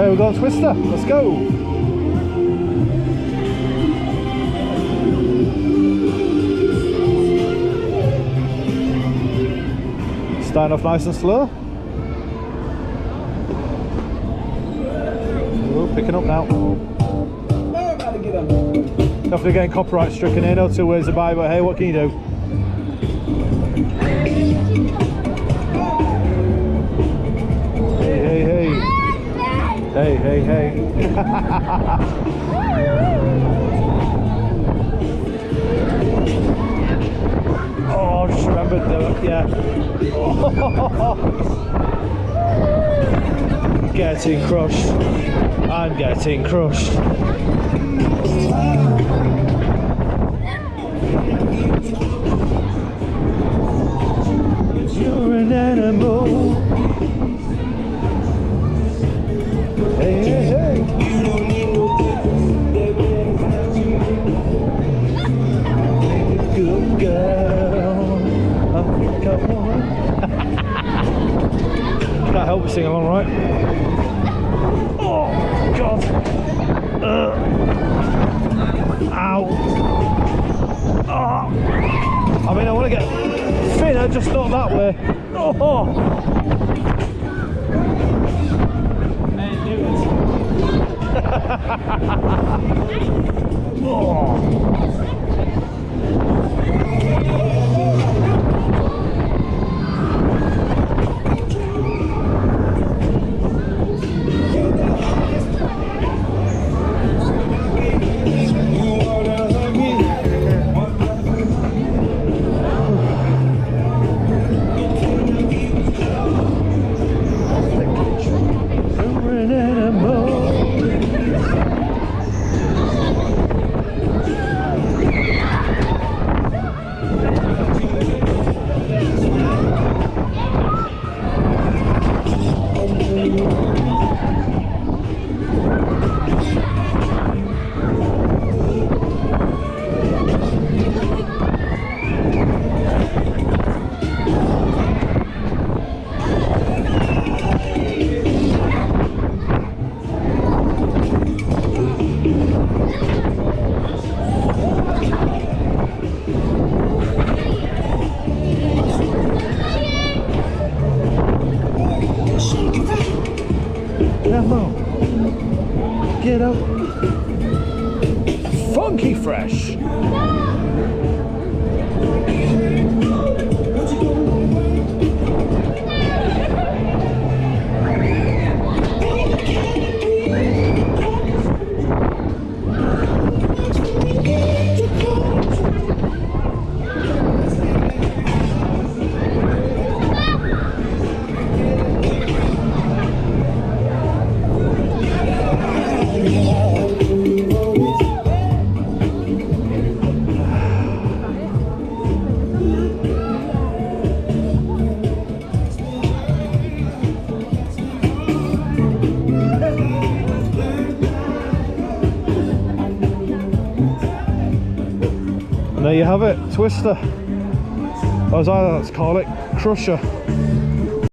Hey, we've got a twister. Let's go. Starting off nice and slow. Ooh, picking up now. Definitely getting copyright stricken here, no two ways about it, but hey, what can you do? Hey, hey, hey. Hey, hey, hey. Oh, I just remembered that, yeah. Getting crushed. I'm getting crushed. You're an animal. Hey, hey, hey. Good girl. Come on. Can't help but sing along, right? Oh, God. Ow. Oh. I mean, I want to get thinner, just not that way. Oh. Oh. Come on, get up. Funky fresh. There you have it, twister. Or as I like to call it, crusher.